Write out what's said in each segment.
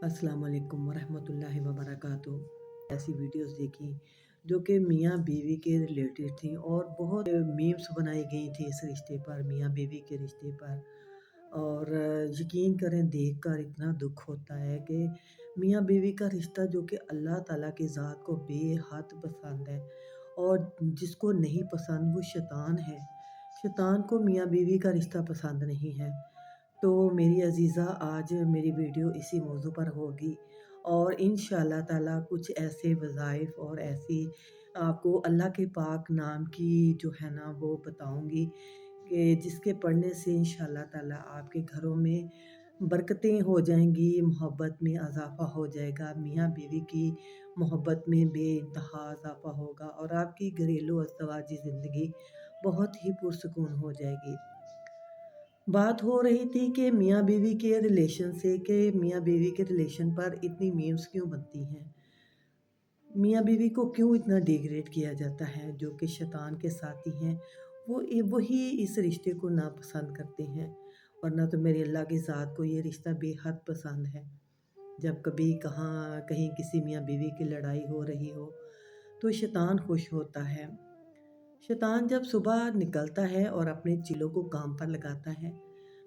अस्सलाम वालेकुम वरहमतुल्लाहि वबरकातुहू। ऐसी वीडियोस देखी जो कि मियाँ बीवी के रिलेटेड थी और बहुत मीम्स बनाई गई थी इस रिश्ते पर, मियाँ बीवी के रिश्ते पर। और यकीन करें देखकर इतना दुख होता है कि मियाँ बीवी का रिश्ता जो कि अल्लाह ताला की ज़ात को बेहद पसंद है, और जिसको नहीं पसंद वो शैतान है। शैतान को मियाँ बीवी का रिश्ता पसंद नहीं है। तो मेरी अज़ीज़ा, आज मेरी वीडियो इसी मौजू पर होगी और इंशाअल्लाह ताला कुछ ऐसे वज़ाइफ़ और ऐसी आपको अल्लाह के पाक नाम की जो है ना वो बताऊंगी कि जिसके पढ़ने से इंशाअल्लाह ताला आपके घरों में बरकतें हो जाएंगी, मोहब्बत में इज़ाफ़ा हो जाएगा, मियाँ बीवी की मोहब्बत में बेइंतहा इज़ाफ़ा होगा और आपकी घरेलू अज़दवाजी ज़िंदगी बहुत ही पुरसुकून हो जाएगी। बात हो रही थी कि मियाँ बीवी के रिलेशन से, कि मियाँ बीवी के रिलेशन पर इतनी मीम्स क्यों बनती हैं, मियाँ बीवी को क्यों इतना डिग्रेड किया जाता है। जो कि शैतान के साथी हैं वही इस रिश्ते को नापसंद करते हैं, वरना तो मेरे अल्लाह की ज़ात को ये रिश्ता बेहद पसंद है। जब कभी कहाँ कहीं किसी मियाँ बीवी की लड़ाई हो रही हो तो शैतान खुश होता है। शैतान जब सुबह निकलता है और अपने चिलों को काम पर लगाता है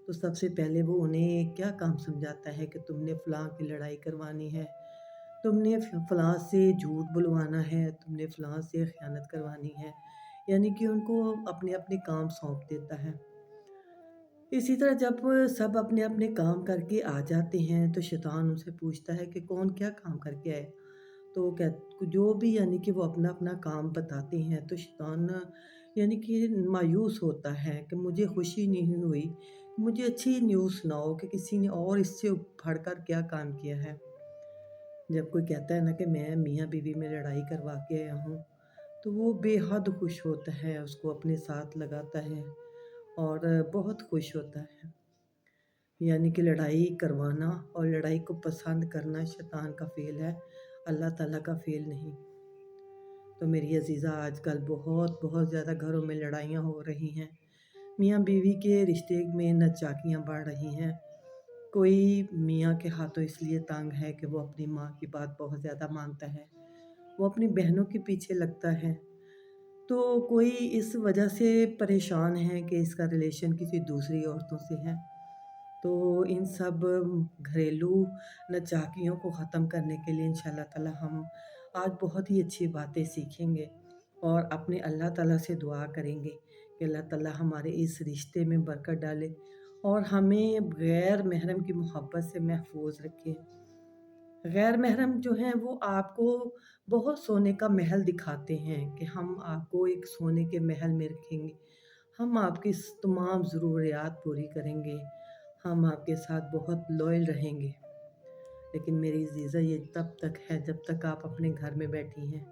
तो सबसे पहले वो उन्हें क्या काम समझाता है कि तुमने फ़लाँ की लड़ाई करवानी है, तुमने फ़लाँ से झूठ बुलवाना है, तुमने फ़लाँ से ख़यानत करवानी है। यानी कि उनको अपने अपने काम सौंप देता है। इसी तरह जब सब अपने अपने काम करके आ जाते हैं तो शैतान उनसे पूछता है कि कौन क्या काम करके आए। तो वो कह जो भी, यानी कि वो अपना अपना काम बताते हैं तो शैतान यानी कि मायूस होता है कि मुझे खुशी नहीं हुई, मुझे अच्छी न्यूज़ सुनाओ कि किसी ने और इससे बढ़कर क्या काम किया है। जब कोई कहता है ना कि मैं मियाँ बीवी में लड़ाई करवा के आया हूँ तो वो बेहद खुश होता है, उसको अपने साथ लगाता है और बहुत खुश होता है। यानी कि लड़ाई करवाना और लड़ाई को पसंद करना शैतान का फ़ेल है, अल्लाह ताला का फ़ेल नहीं। तो मेरी अज़ीज़ा, आजकल बहुत बहुत ज़्यादा घरों में लड़ाइयाँ हो रही हैं। मियाँ बीवी के रिश्ते में नचाकियाँ बढ़ रही हैं। कोई मियाँ के हाथों इसलिए तंग है कि वो अपनी माँ की बात बहुत ज़्यादा मानता है, वो अपनी बहनों के पीछे लगता है। तो कोई इस वजह से परेशान है कि इसका रिलेशन किसी दूसरी औरतों से है। तो इन सब घरेलू नचाकियों को ख़त्म करने के लिए इंशाअल्लाह ताला हम आज बहुत ही अच्छी बातें सीखेंगे और अपने अल्लाह ताला से दुआ करेंगे कि अल्लाह ताला हमारे इस रिश्ते में बरकत डाले और हमें गैर महरम की मोहब्बत से महफूज रखे। गैर महरम जो हैं वो आपको बहुत सोने का महल दिखाते हैं कि हम आपको एक सोने के महल में रखेंगे, हम आपकी तमाम ज़रूरियात पूरी करेंगे, हम आपके साथ बहुत लॉयल रहेंगे। लेकिन मेरी अज़ीज़ा, ये तब तक है जब तक आप अपने घर में बैठी हैं।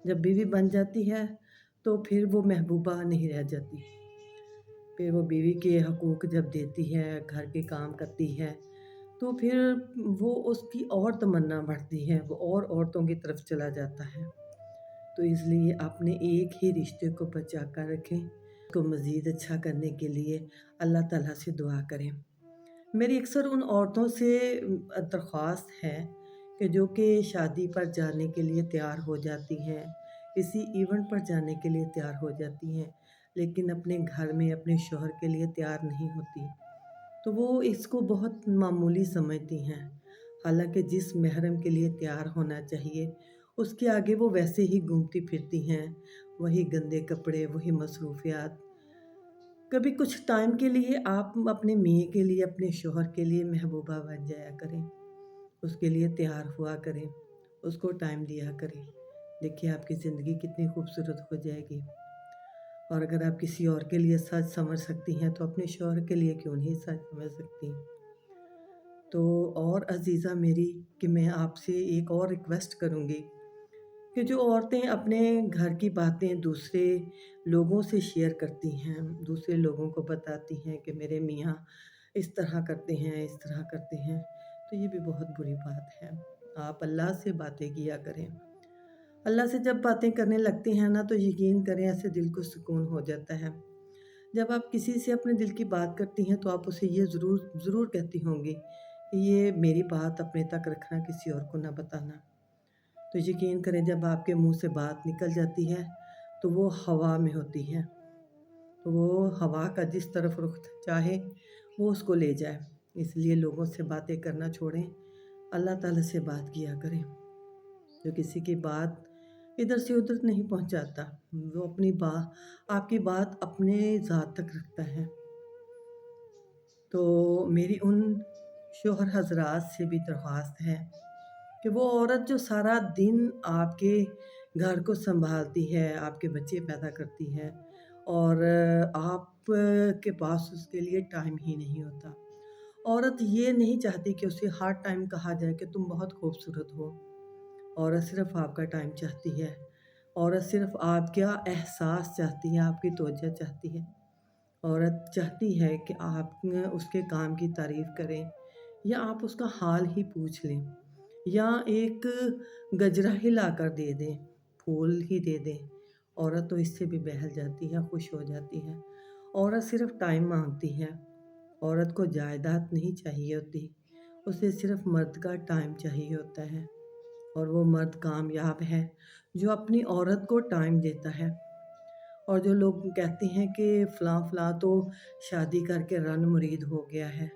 जब बीवी बन जाती है तो फिर वो महबूबा नहीं रह जाती। फिर वो बीवी के हकूक़ जब देती है, घर के काम करती है, तो फिर वो उसकी और तमन्ना बढ़ती है, वो और औरतों की तरफ चला जाता है। तो इसलिए अपने एक ही रिश्ते को बचा कर रखें, उसको मज़ीद अच्छा करने के लिए अल्लाह ताला से दुआ करें। मेरी अक्सर उन औरतों से दरख्वास्त है कि जो कि शादी पर जाने के लिए तैयार हो जाती हैं, किसी इवेंट पर जाने के लिए तैयार हो जाती हैं, लेकिन अपने घर में अपने शौहर के लिए तैयार नहीं होती। तो वो इसको बहुत मामूली समझती हैं। हालाँकि जिस महरम के लिए तैयार होना चाहिए, उसके आगे वो वैसे ही घूमती फिरती हैं, वही गंदे कपड़े, वही मसरूफ़ियात। कभी कुछ टाइम के लिए आप अपने मियाँ के लिए, अपने शौहर के लिए महबूबा बन जाया करें, उसके लिए तैयार हुआ करें, उसको टाइम दिया करें। देखिए आपकी ज़िंदगी कितनी खूबसूरत हो जाएगी। और अगर आप किसी और के लिए सच समझ सकती हैं तो अपने शौहर के लिए क्यों नहीं सच समझ सकती। तो और अज़ीज़ा मेरी, कि मैं आपसे एक और रिक्वेस्ट करूँगी कि जो औरतें अपने घर की बातें दूसरे लोगों से शेयर करती हैं, दूसरे लोगों को बताती हैं कि मेरे मियाँ इस तरह करते हैं, इस तरह करते हैं, तो ये भी बहुत बुरी बात है। आप अल्लाह से बातें किया करें। अल्लाह से जब बातें करने लगते हैं ना तो यकीन करें ऐसे दिल को सुकून हो जाता है। जब आप किसी से अपने दिल की बात करती हैं तो आप उसे ये ज़रूर ज़रूर कहती होंगी ये मेरी बात अपने तक रखना, किसी और को ना बताना। तो यकीन करें, जब आपके मुंह से बात निकल जाती है तो वो हवा में होती है, तो वो हवा का जिस तरफ रुख चाहे वो उसको ले जाए। इसलिए लोगों से बातें करना छोड़ें, अल्लाह ताला से बात किया करें। जो किसी की बात इधर से उधर नहीं पहुंचाता, वो अपनी आपकी बात अपने ज़ात तक रखता है। तो मेरी उन शोहर हजरात से भी दरख्वास्त है कि वो औरत जो सारा दिन आपके घर को संभालती है, आपके बच्चे पैदा करती है और आप के पास उसके लिए टाइम ही नहीं होता। औरत ये नहीं चाहती कि उसे हर टाइम कहा जाए कि तुम बहुत खूबसूरत हो। औरत सिर्फ़ आपका टाइम चाहती है। औरत सिर्फ़ आपका एहसास चाहती है, आपकी तवज्जो चाहती है। औरत चाहती है कि आप उसके काम की तारीफ़ करें या आप उसका हाल ही पूछ लें या एक गजरा ही लाकर दे दें, फूल ही दे दें। औरत तो इससे भी बहल जाती है, खुश हो जाती है। औरत सिर्फ़ टाइम माँगती है। औरत को जायदाद नहीं चाहिए होती, उसे सिर्फ़ मर्द का टाइम चाहिए होता है। और वो मर्द कामयाब है जो अपनी औरत को टाइम देता है। और जो लोग कहते हैं कि फ़लाँ तो शादी करके रन मुरीद हो गया है,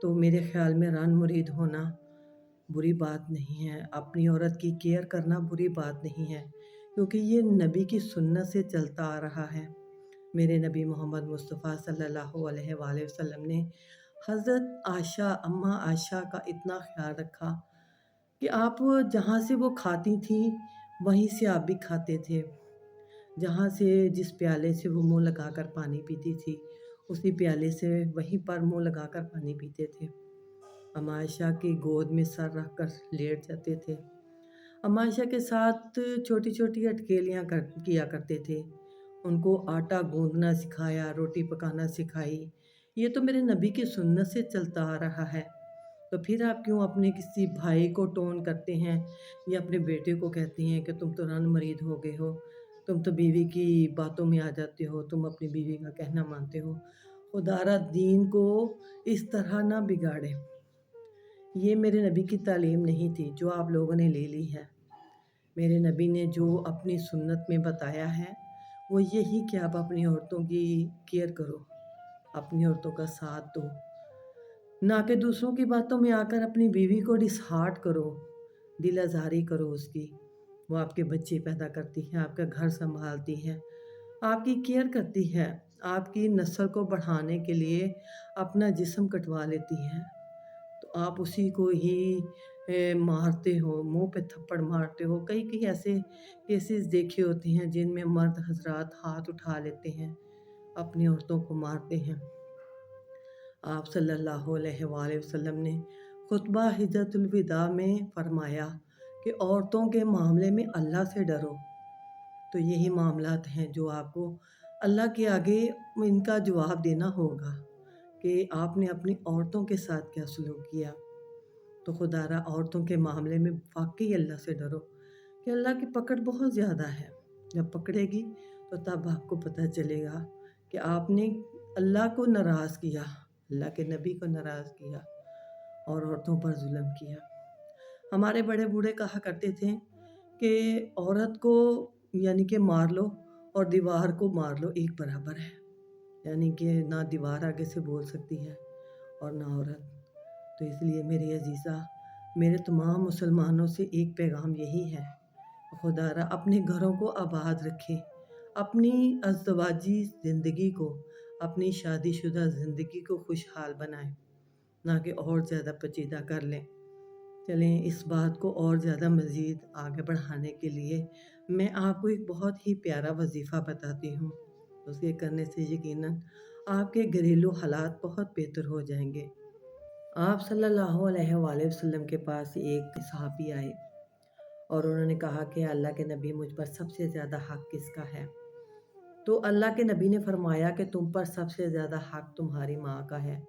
तो मेरे ख़्याल में रन मुरीद होना बुरी बात नहीं है। अपनी औरत की केयर करना बुरी बात नहीं है, क्योंकि ये नबी की सुन्नत से चलता आ रहा है। मेरे नबी मोहम्मद मुस्तफ़ा सल्लल्लाहु अलैहि वसल्लम ने हज़रत आयशा, अम्मा आयशा का इतना ख़्याल रखा कि आप जहाँ से वो खाती थीं, वहीं से आप भी खाते थे। जहाँ से जिस प्याले से वो मुँह लगाकर पानी पीती थी, उसी प्याले से वहीं पर मुँह लगाकर पानी पीते थे। अम्मा आयशा की गोद में सर रख कर लेट जाते थे। अम्मा आयशा के साथ छोटी-छोटी अटखेलियाँ किया करते थे। उनको आटा गूँदना सिखाया, रोटी पकाना सिखाई। ये तो मेरे नबी की सुन्नत से चलता आ रहा है। तो फिर आप क्यों अपने किसी भाई को टोन करते हैं या अपने बेटे को कहते हैं कि तुम तो रन मरीद हो गए हो, तुम तो बीवी की बातों में आ जाते हो, तुम अपनी बीवी का कहना मानते हो। खुदारा दीन को इस तरह ना बिगाड़े। ये मेरे नबी की तालीम नहीं थी जो आप लोगों ने ले ली है। मेरे नबी ने जो अपनी सुन्नत में बताया है, वो यही कि आप अपनी औरतों की केयर करो, अपनी औरतों का साथ दो, ना कि दूसरों की बातों में आकर अपनी बीवी को डिसहार्ट करो, दिल आज़ारी करो उसकी। वो आपके बच्चे पैदा करती है, आपका घर सँभालती है, आपकी केयर करती है, आपकी नस्ल को बढ़ाने के लिए अपना जिस्म कटवा लेती है। तो आप उसी को ही मारते हो, मुँह पे थप्पड़ मारते हो। कई-कई ऐसे केसेस देखे होते हैं जिनमें मर्द हज़रात हाथ उठा लेते हैं, अपनी औरतों को मारते हैं। आप सल्लल्लाहु अलैहि वसल्लम ने खुतबा हिज्जतुल विदा में फरमाया कि औरतों के मामले में अल्लाह से डरो। तो यही मामलात हैं जो आपको अल्लाह के आगे इनका जवाब देना होगा कि आपने अपनी औरतों के साथ क्या सलूक किया। तो खुदारा औरतों के मामले में वाक़ई अल्लाह से डरो कि अल्लाह की पकड़ बहुत ज़्यादा है। जब पकड़ेगी तो तब आपको पता चलेगा कि आपने अल्लाह को नाराज़ किया, अल्लाह के नबी को नाराज़ किया और औरतों पर ज़ुल्म किया। हमारे बड़े बूढ़े कहा करते थे कि औरत को यानी कि मार लो और दीवार को मार लो, एक बराबर है। यानी कि ना दीवार आगे से बोल सकती है और ना औरत। तो इसलिए मेरी अज़ीज़ा, मेरे तमाम मुसलमानों से एक पैगाम यही है, खुदारा अपने घरों को आबाद रखें, अपनी अज़दवाजी ज़िंदगी को, अपनी शादीशुदा ज़िंदगी को खुशहाल बनाएं, ना कि और ज़्यादा पेचीदा कर लें। चलें, इस बात को और ज़्यादा मज़ीद आगे बढ़ाने के लिए मैं आपको एक बहुत ही प्यारा वजीफ़ा बताती हूँ। उसे करने से यकीनन आपके घरेलू हालात बहुत बेहतर हो जाएंगे। आप सल्लल्लाहु अलैहि वसल्लम के पास एक सहाबी आए और उन्होंने कहा कि अल्लाह के नबी, मुझ पर सबसे ज़्यादा हक़ किसका है? तो अल्लाह के नबी ने फरमाया कि तुम पर सबसे ज़्यादा हक़ तुम्हारी माँ का है।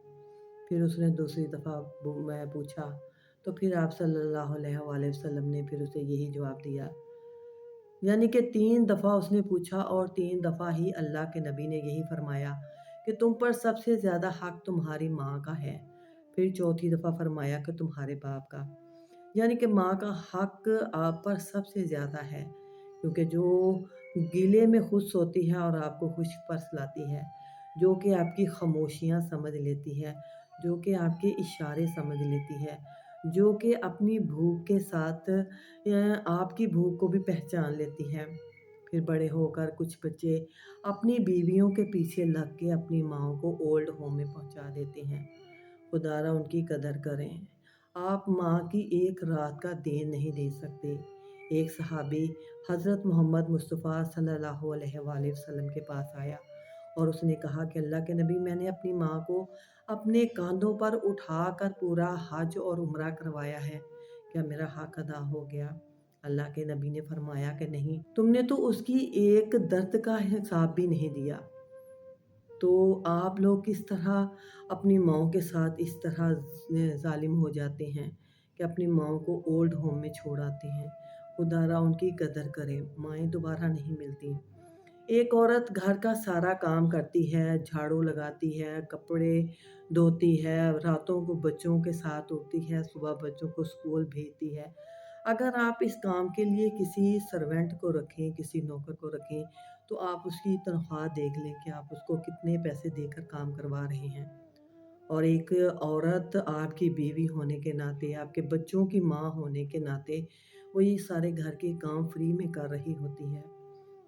फिर उसने दूसरी दफ़ा मैं पूछा, तो फिर आप सल्लल्लाहु अलैहि वसल्लम ने फिर उसे यही जवाब दिया। यानी कि 3 दफ़ा उसने पूछा और 3 दफ़ा ही अल्लाह के नबी ने यही फरमाया कि तुम पर सबसे ज़्यादा हक़ तुम्हारी माँ का है। फिर चौथी दफ़ा फरमाया कि तुम्हारे बाप का, यानी कि माँ का हक आप पर सबसे ज़्यादा है, क्योंकि जो गीले में खुश होती है और आपको खुश पर लाती है, जो कि आपकी खामोशियाँ समझ लेती है, जो कि आपके इशारे समझ लेती है, जो कि अपनी भूख के साथ आपकी भूख को भी पहचान लेती है। फिर बड़े होकर कुछ बच्चे अपनी बीवियों के पीछे लग के अपनी माँ को ओल्ड होम में पहुँचा देते हैं। खुदारा उनकी कदर करें। आप माँ की एक रात का देन नहीं दे सकते। एक सहाबी हज़रत मोहम्मद मुस्तफ़ा सल्लल्लाहु अलैहि वसल्लम के पास आया और उसने कहा कि अल्लाह के नबी, मैंने अपनी माँ को अपने कांधों पर उठाकर पूरा हज और उम्रा करवाया है, क्या मेरा हक अदा हो गया? अल्लाह के नबी ने फरमाया कि नहीं, तुमने तो उसकी एक दर्द का हिसाब भी नहीं दिया। तो आप लोग किस तरह अपनी माँओं के साथ इस तरह ज़ालिम हो जाते हैं कि अपनी माँओं को ओल्ड होम में छोड़ आते हैं। खुदारा उनकी कदर करें, माएँ दोबारा नहीं मिलती। एक औरत घर का सारा काम करती है, झाड़ू लगाती है, कपड़े धोती है, रातों को बच्चों के साथ उठती है, सुबह बच्चों को स्कूल भेजती है। अगर आप इस काम के लिए किसी सर्वेंट को रखें, किसी नौकर को रखें, तो आप उसकी तनख्वाह देख लें कि आप उसको कितने पैसे देकर काम करवा रहे हैं। और एक औरत आपकी बीवी होने के नाते, आपके बच्चों की माँ होने के नाते, वो ये सारे घर के काम फ्री में कर रही होती है।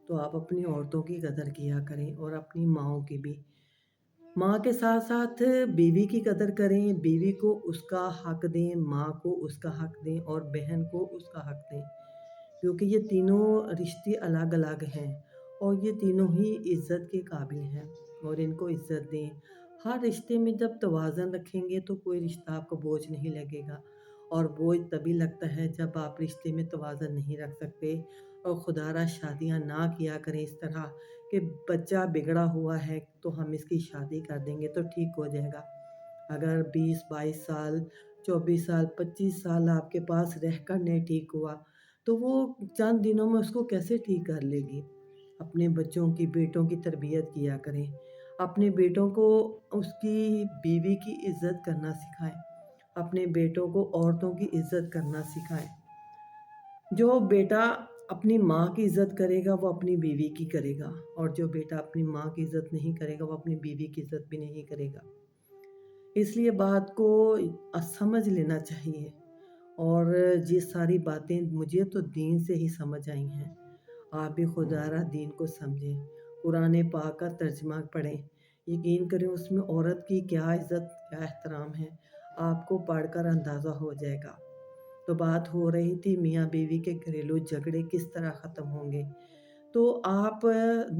तो आप अपनी औरतों की कदर किया करें और अपनी माँओं की भी। माँ के साथ-साथ बीवी की कदर करें, बीवी को उसका हक दें, माँ को उसका हक दें और बहन को उसका हक दें। क्योंकि ये तीनों रिश्ते अलग-अलग हैं और ये तीनों ही इज़्ज़त के काबिल हैं और इनको इज़्ज़त दें। हर रिश्ते में जब तवाज़ुन रखेंगे तो कोई रिश्ता आपको बोझ नहीं लगेगा, और बोझ तभी लगता है जब आप रिश्ते में तवाज़ुन नहीं रख सकते। और खुदारा शादियाँ ना किया करें इस तरह कि बच्चा बिगड़ा हुआ है तो हम इसकी शादी कर देंगे तो ठीक हो जाएगा। अगर 20-22 साल, 24 साल, 25 साल आपके पास रहकर नहीं ठीक हुआ, तो वो चंद दिनों में उसको कैसे ठीक कर लेगी? अपने बच्चों की, बेटों की तरबियत किया करें। अपने बेटों को उसकी बीवी की इज़्ज़त करना सिखाएँ। अपने बेटों को औरतों की इज़्ज़त करना सिखाएँ। जो बेटा अपनी माँ की इज़्ज़त करेगा, वो अपनी बीवी की करेगा, और जो बेटा अपनी माँ की इज़्ज़त नहीं करेगा, वो अपनी बीवी की इज़्ज़त भी नहीं करेगा। इसलिए बात को समझ लेना चाहिए। और ये सारी बातें मुझे तो दीन से ही समझ आई हैं। आप भी खुदारा दीन को समझें, कुरान पाक का तर्जुमा पढ़ें। यकीन करें उसमें औरत की क्या इज़्ज़त, क्या एहतराम है, आपको पढ़कर अंदाज़ा हो जाएगा। तो बात हो रही थी मियाँ बीवी के घरेलू झगड़े किस तरह ख़त्म होंगे। तो आप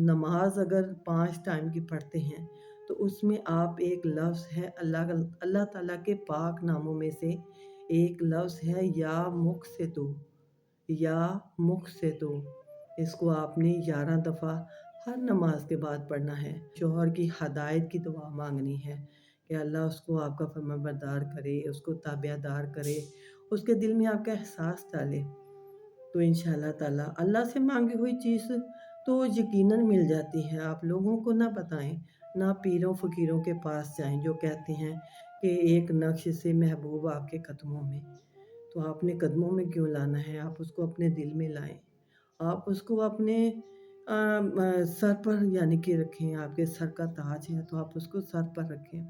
नमाज अगर 5 टाइम की पढ़ते हैं, तो उसमें आप एक लफ्ज़ है अल्लाह ताला के पाक नामों में से एक लफ्ज़ है या मुख से दो, या मुख से दो। इसको आपने 11 दफ़ा हर नमाज के बाद पढ़ना है। शौहर की हदायत की दुआ मांगनी है कि अल्लाह उसको आपका फरमाबरदार करे, उसको ताबियादार करे, उसके दिल में आपका एहसास डाले। तो इंशाअल्लाह ताला अल्लाह से मांगी हुई चीज़ तो यकीनन मिल जाती है। आप लोगों को ना बताएं, ना पीरों फ़कीरों के पास जाएं जो कहते हैं कि एक नक्श से महबूब आपके कदमों में। तो आपने कदमों में क्यों लाना है? आप उसको अपने दिल में लाएं। आप उसको अपने सर पर यानी कि रखें। आपके सर का ताज है तो आप उसको सर पर रखें।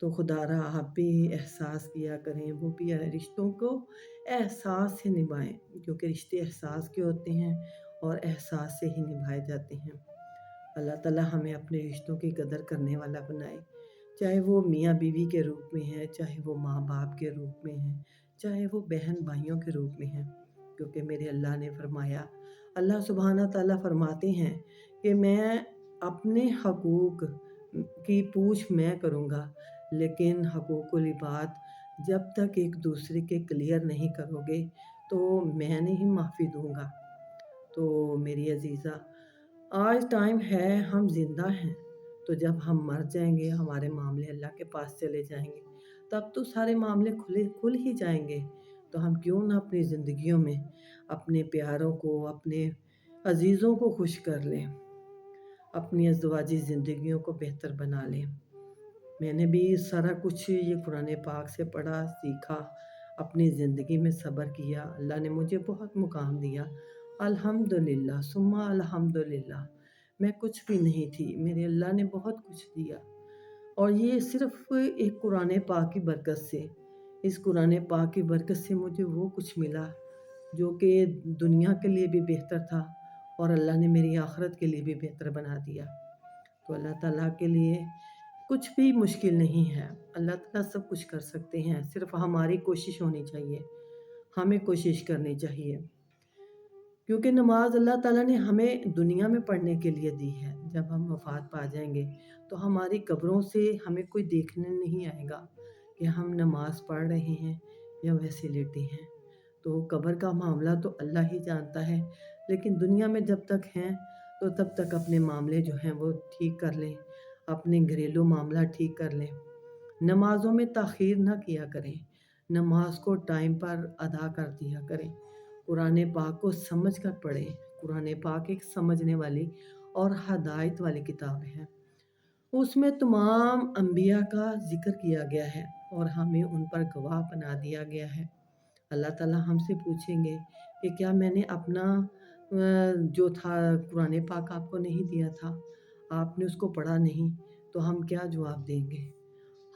तो खुदारा आप भी एहसास किया करें, वो भी रिश्तों को एहसास से निभाएं, क्योंकि रिश्ते एहसास के होते हैं और एहसास से ही निभाए जाते हैं। अल्लाह ताला हमें अपने रिश्तों की कदर करने वाला बनाए, चाहे वो मियाँ बीवी के रूप में है, चाहे वो माँ बाप के रूप में है, चाहे वो बहन भाइयों के रूप में है। क्योंकि मेरे अल्लाह ने फरमाया, अल्लाह सुब्हाना ताला फरमाते हैं कि मैं अपने हकूक़ की पूछ मैं करूँगा, लेकिन हकूक़ुल इबाद जब तक एक दूसरे के क्लियर नहीं करोगे तो मैं नहीं माफ़ी दूँगा। तो मेरी अज़ीज़ा, आज टाइम है, हम ज़िंदा हैं, तो जब हम मर जाएँगे, हमारे मामले अल्लाह के पास चले जाएँगे, तब तो सारे मामले खुल ही जाएँगे। तो हम क्यों ना अपनी ज़िंदगियों में अपने प्यारों को, अपने अज़ीज़ों को खुश कर लें, अपनी अज़वाजी ज़िंदगियों को बेहतर बना लें। میں نے بھی سارا کچھ یہ قرآن پاک سے پڑھا، سیکھا، اپنی زندگی میں صبر کیا، اللہ نے مجھے بہت مقام دیا، الحمدللہ ثم الحمدللہ۔ میں کچھ بھی نہیں تھی، میرے اللہ نے بہت کچھ دیا، اور یہ صرف ایک قرآن پاک کی برکت سے، اس قرآن پاک کی برکت سے مجھے وہ کچھ ملا جو کہ دنیا کے لیے بھی بہتر تھا، اور اللہ نے میری آخرت کے لیے بھی بہتر بنا دیا۔ تو اللہ تعالیٰ کے لیے کچھ بھی مشکل نہیں ہے، اللہ تعالیٰ سب کچھ کر سکتے ہیں، صرف ہماری کوشش ہونی چاہیے، ہمیں کوشش کرنی چاہیے، کیونکہ نماز اللہ تعالیٰ نے ہمیں دنیا میں پڑھنے کے لیے دی ہے۔ جب ہم وفات پا جائیں گے تو ہماری قبروں سے ہمیں کوئی دیکھنے نہیں آئے گا کہ ہم نماز پڑھ رہے ہیں یا ویسے لیٹے ہیں۔ تو قبر کا معاملہ تو اللہ ہی جانتا ہے، لیکن دنیا میں جب تک ہیں تو تب تک اپنے معاملے جو ہیں وہ ٹھیک کر لیں، اپنے گھریلو معاملہ ٹھیک کر لیں، نمازوں میں تاخیر نہ کیا کریں، نماز کو ٹائم پر ادا کر دیا کریں، قرآن پاک کو سمجھ کر پڑھیں۔ قرآن پاک ایک سمجھنے والی اور ہدایت والی کتاب ہے، اس میں تمام انبیاء کا ذکر کیا گیا ہے اور ہمیں ان پر گواہ بنا دیا گیا ہے۔ اللہ تعالیٰ ہم سے پوچھیں گے کہ کیا میں نے اپنا جو تھا قرآن پاک آپ کو نہیں دیا تھا، آپ نے اس کو پڑھا نہیں، تو ہم کیا جواب دیں گے؟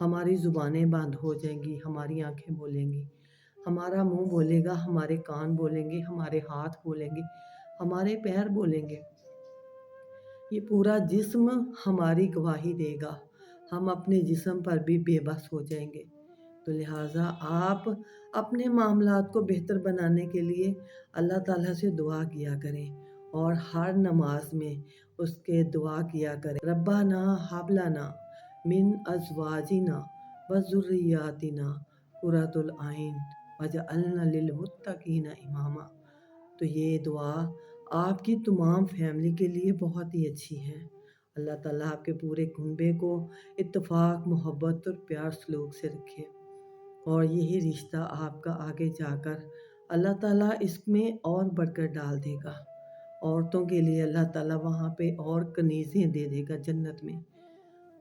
ہماری زبانیں بند ہو جائیں گی، ہماری آنکھیں بولیں گی، ہمارا منہ بولے گا، ہمارے کان بولیں گے، ہمارے ہاتھ بولیں گے، ہمارے پیر بولیں گے، یہ پورا جسم ہماری گواہی دے گا، ہم اپنے جسم پر بھی بے بس ہو جائیں گے۔ تو لہٰذا آپ اپنے معاملات کو بہتر بنانے کے لیے اللہ تعالیٰ سے دعا کیا کریں، اور ہر نماز میں اس کے دعا کیا کریں، ربنا ہب لنا من ازواجنا وذریاتنا قرۃ العین وجعلنا للمتقین اماما۔ تو یہ دعا آپ کی تمام فیملی کے لیے بہت ہی اچھی ہے۔ اللہ تعالیٰ آپ کے پورے کنبے کو اتفاق، محبت اور پیار سلوک سے رکھے، اور یہی رشتہ آپ کا آگے جا کر اللہ تعالیٰ اس میں اور برکت ڈال دے گا۔ عورتوں کے لیے اللہ تعالیٰ وہاں پہ اور کنیزیں دے دے گا جنت میں۔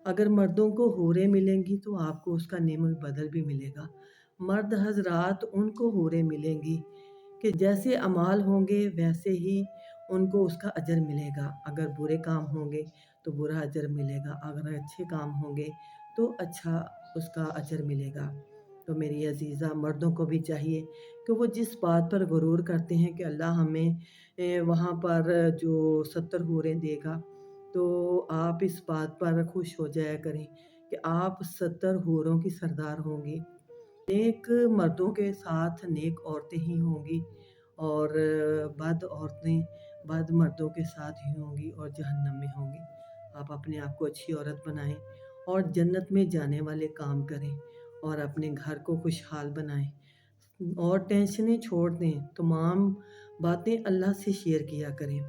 اگر مردوں کو حوریں ملیں گی تو آپ کو اس کا نعم البدل بھی ملے گا۔ مرد حضرات ان کو حوریں ملیں گی کہ جیسے اعمال ہوں گے ویسے ہی ان کو اس کا اجر ملے گا، اگر برے کام ہوں گے تو برا اجر ملے گا، اگر اچھے کام ہوں گے تو اچھا اس کا اجر ملے گا۔ تو میری عزیزہ مردوں کو بھی چاہیے کہ وہ جس بات پر غرور کرتے ہیں کہ اللہ ہمیں وہاں پر جو 70 حوریں دے گا، تو آپ اس بات پر خوش ہو جایا کریں کہ آپ 70 حوروں کی سردار ہوں گی۔ نیک مردوں کے ساتھ نیک عورتیں ہی ہوں گی، اور بد عورتیں بد مردوں کے ساتھ ہی ہوں گی اور جہنم میں ہوں گی۔ آپ اپنے آپ کو اچھی عورت بنائیں اور جنت میں جانے والے کام کریں، اور اپنے گھر کو خوشحال بنائیں، اور ٹینشنیں چھوڑ دیں، تمام باتیں اللہ سے شیئر کیا کریں۔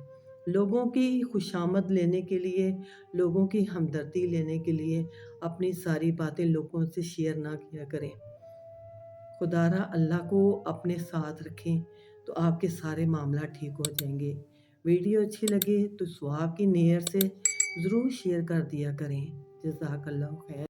لوگوں کی خوشامد لینے کے لیے، لوگوں کی ہمدردی لینے کے لیے اپنی ساری باتیں لوگوں سے شیئر نہ کیا کریں۔ خدا را اللہ کو اپنے ساتھ رکھیں تو آپ کے سارے معاملات ٹھیک ہو جائیں گے۔ ویڈیو اچھی لگے تو ثواب کی نیت سے ضرور شیئر کر دیا کریں۔ جزاک اللہ خیر۔